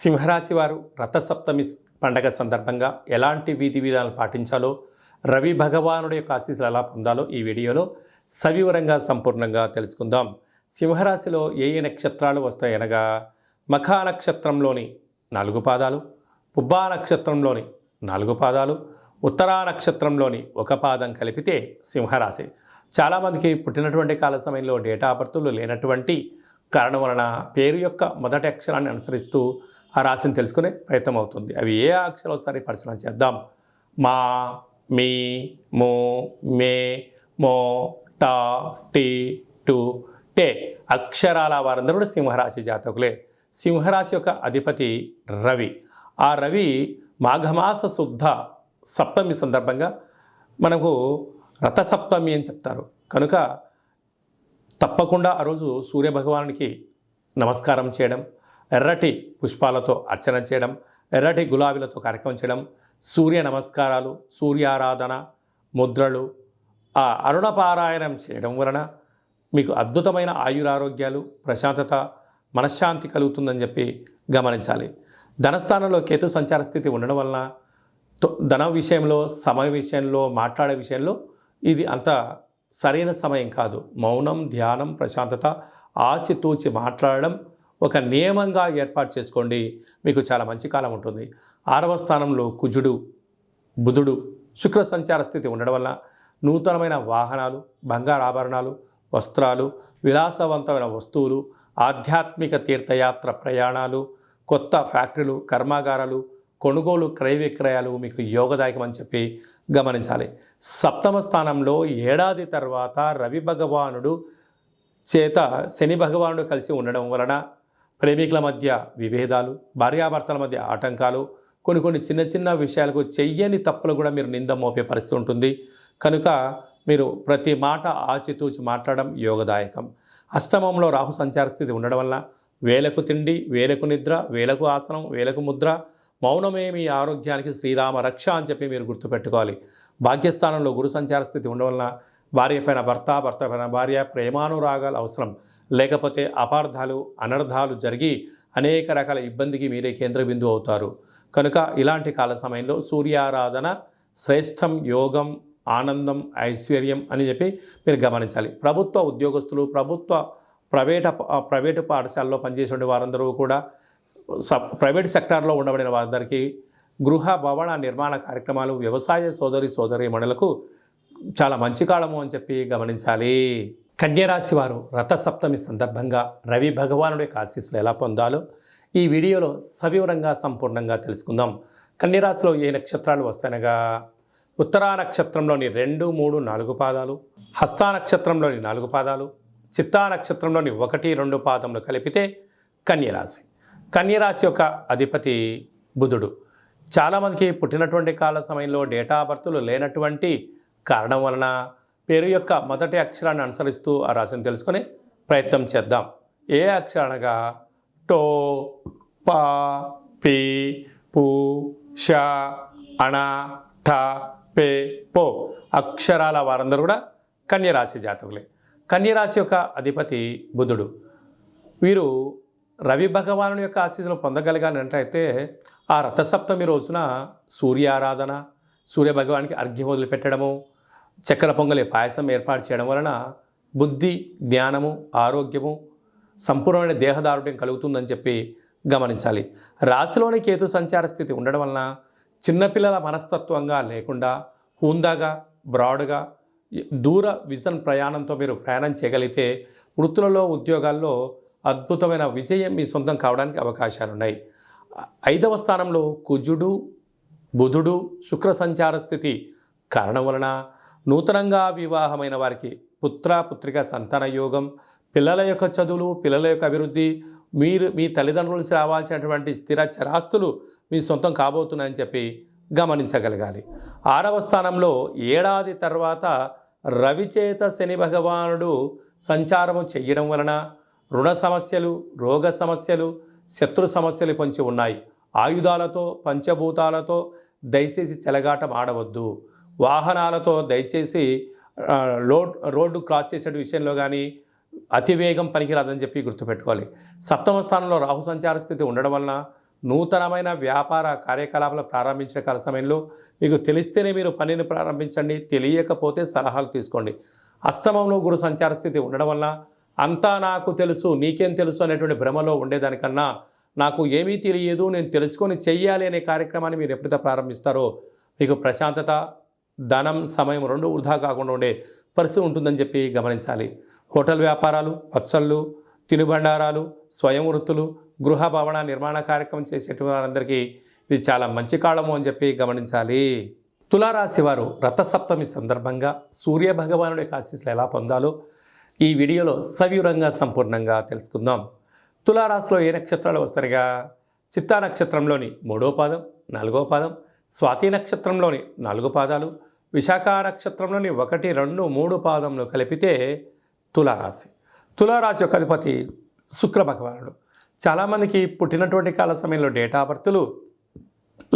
సింహరాశి వారు రథసప్తమి పండగ సందర్భంగా ఎలాంటి విధి విధానాలు పాటించాలో, రవి భగవానుడి యొక్క ఆశీస్సులు ఎలా పొందాలో ఈ వీడియోలో సవివరంగా సంపూర్ణంగా తెలుసుకుందాం. సింహరాశిలో ఏ ఏ నక్షత్రాలు వస్తాయనగా మఖా నక్షత్రంలోని 4 పాదాలు, పుబ్బా నక్షత్రంలోని 4 పాదాలు, ఉత్తరా నక్షత్రంలోని 1 పాదం కలిపితే సింహరాశి. చాలామందికి పుట్టినటువంటి కాల సమయంలో డేటా ఆఫ్ బర్త్లు లేనటువంటి కారణం వలన పేరు యొక్క మొదటి అక్షరాన్ని అనుసరిస్తూ ఆ రాశిని తెలుసుకునే ప్రయత్నం అవుతుంది. అవి ఏ అక్షరాలు ఒకసారి పరిశీలన చేద్దాం. మా, మీ, మో, మే, మో, టా, టీ, టు, టే అక్షరాల వారందరూ కూడా సింహరాశి జాతకులే. సింహరాశి యొక్క అధిపతి రవి. ఆ రవి మాఘమాస శుద్ధ సప్తమి సందర్భంగా మనకు రథసప్తమి అని చెప్తారు. కనుక తప్పకుండా ఆ రోజు సూర్యభగవానునికి నమస్కారం చేయడం, ఎర్రటి పుష్పాలతో అర్చన చేయడం, ఎర్రటి గులాబీలతో కార్యక్రమం చేయడం, సూర్య నమస్కారాలు, సూర్యారాధన, ముద్రలు, ఆ అరుణపారాయణం చేయడం వలన మీకు అద్భుతమైన ఆయురారోగ్యాలు, ప్రశాంతత, మనశ్శాంతి కలుగుతుందని చెప్పి గమనించాలి. ధనస్థానంలో కేతు సంచార స్థితి ఉండడం వలన ధన విషయంలో, సమయ విషయంలో, మాట్లాడే విషయంలో ఇది అంత సరైన సమయం కాదు. మౌనం, ధ్యానం, ప్రశాంతత, ఆచితూచి మాట్లాడడం ఒక నియమంగా ఏర్పాటు చేసుకోండి. మీకు చాలా మంచి కాలం ఉంటుంది. 6వ స్థానంలో కుజుడు, బుధుడు, శుక్ర సంచార స్థితి ఉండడం వల్ల నూతనమైన వాహనాలు, బంగారు ఆభరణాలు, వస్త్రాలు, విలాసవంతమైన వస్తువులు, ఆధ్యాత్మిక తీర్థయాత్ర ప్రయాణాలు, కొత్త ఫ్యాక్టరీలు, కర్మాగారాలు, కొనుగోలు, క్రయ విక్రయాలు మీకు యోగదాయకం అని చెప్పి గమనించాలి. 7వ స్థానంలో ఏడాది తర్వాత రవి భగవానుడు చేత శని భగవానుడు కలిసి ఉండడం వలన ప్రేమికుల మధ్య విభేదాలు, భార్యాభర్తల మధ్య ఆటంకాలు, కొన్ని చిన్న చిన్న విషయాలకు చెయ్యని తప్పులు కూడా మీరు నింద మోపే పరిస్థితి ఉంటుంది. కనుక మీరు ప్రతి మాట ఆచితూచి మాట్లాడడం యోగదాయకం. అష్టమంలో రాహు సంచార స్థితి ఉండడం వల్ల వేలకు తిండి, వేలకు నిద్ర, వేలకు ఆసనం, వేలకు ముద్ర, మౌనమే మీ ఆరోగ్యానికి శ్రీరామ రక్ష అని చెప్పి మీరు గుర్తుపెట్టుకోవాలి. భాగ్యస్థానంలో గురు సంచార స్థితి ఉండడం వలన భార్య పైన భర్త, భర్త పైన భార్య, ప్రేమానురాగాలు అవసరం. లేకపోతే అపార్థాలు, అనర్థాలు జరిగి అనేక రకాల ఇబ్బందికి మీరే కేంద్ర బిందువు అవుతారు. కనుక ఇలాంటి కాల సమయంలో సూర్యారాధన శ్రేష్టం, యోగం, ఆనందం, ఐశ్వర్యం అని చెప్పి మీరు గమనించాలి. ప్రభుత్వ ఉద్యోగస్తులు, ప్రైవేటు పాఠశాలలో పనిచేసే వారందరూ కూడా, ప్రైవేట్ సెక్టార్లో ఉండబడిన వారందరికీ గృహ భవన నిర్మాణ కార్యక్రమాలు, వ్యవసాయ సోదరీమణులకు చాలా మంచి కాలము అని చెప్పి గమనించాలి. కన్యరాశి వారు రథసప్తమి సందర్భంగా రవి భగవానుడి యొక్క ఆశీస్సులు ఎలా పొందాలో ఈ వీడియోలో సవివరంగా సంపూర్ణంగా తెలుసుకుందాం. కన్యరాశిలో ఏ నక్షత్రాలు వస్తాయనగా ఉత్తరా నక్షత్రంలోని 2, 3, 4 పాదాలు, హస్తా నక్షత్రంలోని 4 పాదాలు, చిత్తా నక్షత్రంలోని 1, 2 పాదములు కలిపితే కన్యరాశి. కన్యరాశి యొక్క అధిపతి బుధుడు. చాలామందికి పుట్టినటువంటి కాల సమయంలో డేటా ఆఫ్ బర్త్లు లేనటువంటి కారణం వలన పేరు యొక్క మొదటి అక్షరాన్ని అనుసరిస్తూ ఆ రాశిని తెలుసుకునే ప్రయత్నం చేద్దాం. ఏ అక్షరానగా టో, పా, పి, పు, ష, అణ, ఠ, పే, పో అక్షరాల వారందరూ కూడా కన్యరాశి జాతకులే. కన్యరాశి యొక్క అధిపతి బుధుడు. వీరు రవి భగవానుని యొక్క ఆశీస్సులు పొందగలిగానంటే ఆ రథసప్తమి రోజున సూర్యారాధన, సూర్యభగవానికి అర్ఘ్యం వదిలిపెట్టడము, చక్కెర పొంగలి పాయసం ఏర్పాటు చేయడం వలన బుద్ధి, జ్ఞానము, ఆరోగ్యము, సంపూర్ణమైన దేహదారుఢ్యం కలుగుతుందని చెప్పి గమనించాలి. రాశిలోని కేతు సంచార స్థితి ఉండడం వలన చిన్నపిల్లల మనస్తత్వంగా లేకుండా హుందాగా, బ్రాడ్గా, దూర విజన్ ప్రయాణంతో మీరు ప్రయాణం చేయగలిగితే వృత్తులలో, ఉద్యోగాల్లో అద్భుతమైన విజయం మీ సొంతం కావడానికి అవకాశాలు ఉన్నాయి. 5వ స్థానంలో కుజుడు, బుధుడు, శుక్ర సంచార స్థితి కారణం వలన నూతనంగా వివాహమైన వారికి పుత్రిక సంతాన యోగం, పిల్లల యొక్క చదువులు, పిల్లల యొక్క అభివృద్ధి, మీ తల్లిదండ్రుల నుంచి రావాల్సినటువంటి స్థిర చరాస్తులు మీ సొంతం కాబోతున్నాయని చెప్పి గమనించగలగాలి. 6వ స్థానంలో ఏడాది తర్వాత రవిచేత శని భగవానుడు సంచారము చెయ్యడం వలన రుణ సమస్యలు, రోగ సమస్యలు, శత్రు సమస్యలు పొంచి ఉన్నాయి. ఆయుధాలతో, పంచభూతాలతో దయచేసి చెలగాటం ఆడవద్దు. వాహనాలతో దయచేసి రోడ్డు క్రాస్ చేసే విషయంలో కానీ అతివేగం పనికిరాదని చెప్పి గుర్తుపెట్టుకోవాలి. 7వ స్థానంలో రాహు సంచార స్థితి ఉండడం వలన నూతనమైన వ్యాపార కార్యకలాపాలు ప్రారంభించిన కాల సమయంలో మీకు తెలిస్తేనే మీరు పనిని ప్రారంభించండి, తెలియకపోతే సలహాలు తీసుకోండి. అష్టమంలో గురు సంచార స్థితి ఉండడం వల్ల అంతా నాకు తెలుసు, నీకేం తెలుసు అనేటువంటి భ్రమలో ఉండేదానికన్నా నాకు ఏమీ తెలియదు, నేను తెలుసుకొని చెయ్యాలి అనే కార్యక్రమాన్ని మీరు ఎప్పుడైతే ప్రారంభిస్తారో మీకు ప్రశాంతత, ధనం, సమయం రెండు వృధా కాకుండా ఉండే పరిస్థితి ఉంటుందని చెప్పి గమనించాలి. హోటల్ వ్యాపారాలు, పచ్చళ్ళు, తినుబండారాలు, స్వయం వృత్తులు, గృహ భవన నిర్మాణ కార్యక్రమం చేసేటువంటి వారందరికీ ఇది చాలా మంచి కాలము అని చెప్పి గమనించాలి. తులారాశి వారు రథసప్తమి సందర్భంగా సూర్య భగవానుడి యొక్క ఆశీస్సులు ఎలా పొందాలో ఈ వీడియోలో సవివరంగా సంపూర్ణంగా తెలుసుకుందాం. తులారాశిలో ఏ నక్షత్రాలు వస్తాయిగా? చిత్తా నక్షత్రంలోని 3వ పాదం, 4వ పాదం, స్వాతి నక్షత్రంలోని 4 పాదాలు, విశాఖ నక్షత్రంలోని 1, 2, 3 పాదంలో కలిపితే తులారాశి. తులారాశి యొక్క అధిపతి శుక్ర భగవానుడు. చాలామందికి పుట్టినటువంటి కాల సమయంలో డేటా బర్తులు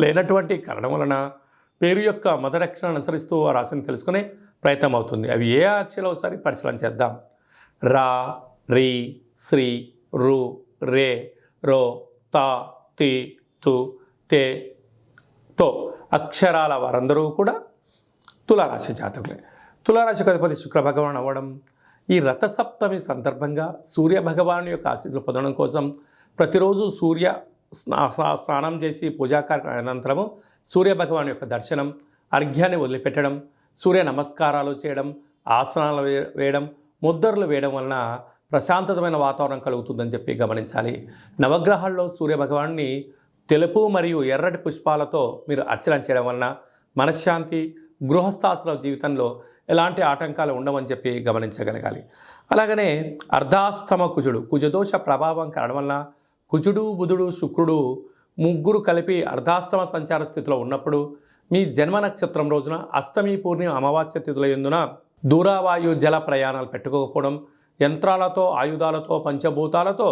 లేనటువంటి కారణం వలన పేరు యొక్క మొదటి అక్షరాన్ని అనుసరిస్తూ ఆ రాశిని తెలుసుకునే ప్రయత్నం అవుతుంది. అవి ఏ అక్షరాలు ఒకసారి పరిశీలన చేద్దాం. రా, రి, శ్రీ, రు, రే, రో, తా, తి, తు, తే, తో అక్షరాల వారందరూ కూడా తులారాశి జాతకులే. తులారాశికి అధిపతి శుక్ర భగవాన్ అవ్వడం, ఈ రథసప్తమి సందర్భంగా సూర్య భగవాను యొక్క ఆశీస్సులు పొందడం కోసం ప్రతిరోజు సూర్య స్నానం చేసి పూజా కార్యక్రమం అనంతరము సూర్య భగవాన్ యొక్క దర్శనం, అర్ఘ్యాన్ని వదిలిపెట్టడం, సూర్య నమస్కారాలు చేయడం, ఆసనాలు వేయడం, ముద్దర్లు వేయడం వలన ప్రశాంతమైన వాతావరణం కలుగుతుందని చెప్పి గమనించాలి. నవగ్రహాల్లో సూర్య భగవాన్ని తెలుపు మరియు ఎర్రటి పుష్పాలతో మీరు అర్చన చేయడం వలన మనశ్శాంతి, గృహస్థాసుల జీవితంలో ఎలాంటి ఆటంకాలు ఉండవని చెప్పి గమనించగలగాలి. అలాగనే అర్ధాష్టమ కుజదోష ప్రభావం కారణం వలన కుజుడు, బుధుడు, శుక్రుడు ముగ్గురు కలిపి అర్ధాష్టమ సంచార స్థితిలో ఉన్నప్పుడు మీ జన్మ నక్షత్రం రోజున అష్టమి, పూర్ణిమ, అమావాస్య తిథుల యందున దూరావాయు జల ప్రయాణాలు పెట్టుకోకపోవడం, యంత్రాలతో, ఆయుధాలతో, పంచభూతాలతో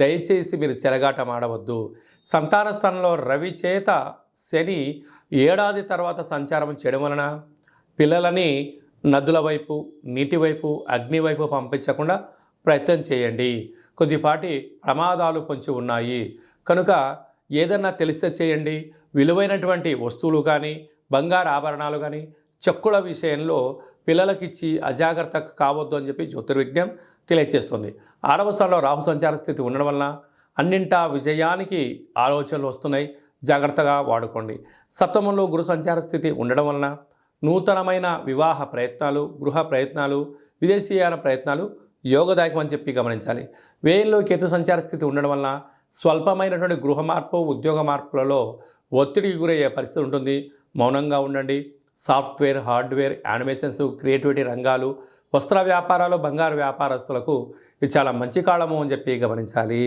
దయచేసి మీరు చెలగాటం ఆడవద్దు. సంతాన స్థానంలో రవి చేత శని ఏడాది తర్వాత సంచారం చేయడం వలన పిల్లలని నదుల వైపు, నీటి వైపు, అగ్ని వైపు పంపించకుండా ప్రయత్నం చేయండి. కొద్దిపాటి ప్రమాదాలు పొంచి ఉన్నాయి కనుక ఏదన్నా తెలిస్తే చేయండి. విలువైనటువంటి వస్తువులు కానీ, బంగారు ఆభరణాలు కానీ, చెక్కుల విషయంలో పిల్లలకిచ్చి అజాగ్రత్త కావద్దు అని చెప్పి జ్యోతిర్విజ్ఞం తెలియచేస్తుంది. 6వ స్థానంలో రాహు సంచార స్థితి ఉండడం వలన అన్నింటా విజయానికి ఆలోచనలు వస్తున్నాయి, జాగ్రత్తగా వాడుకోండి. సప్తమంలో గురు సంచార స్థితి ఉండడం వలన నూతనమైన వివాహ ప్రయత్నాలు, గృహ ప్రయత్నాలు, విదేశీయాన ప్రయత్నాలు యోగదాయకం అని చెప్పి గమనించాలి. వ్యయంలో కేతు సంచార స్థితి ఉండడం వలన స్వల్పమైనటువంటి గృహ మార్పు, ఉద్యోగ మార్పులలో ఒత్తిడికి గురయ్యే పరిస్థితి ఉంటుంది. మౌనంగా ఉండండి. సాఫ్ట్వేర్, హార్డ్వేర్, యానిమేషన్స్, క్రియేటివిటీ రంగాలు, వస్త్ర వ్యాపారాలు, బంగారు వ్యాపారస్తులకు ఇది చాలా మంచి కాలము అని చెప్పి గమనించాలి.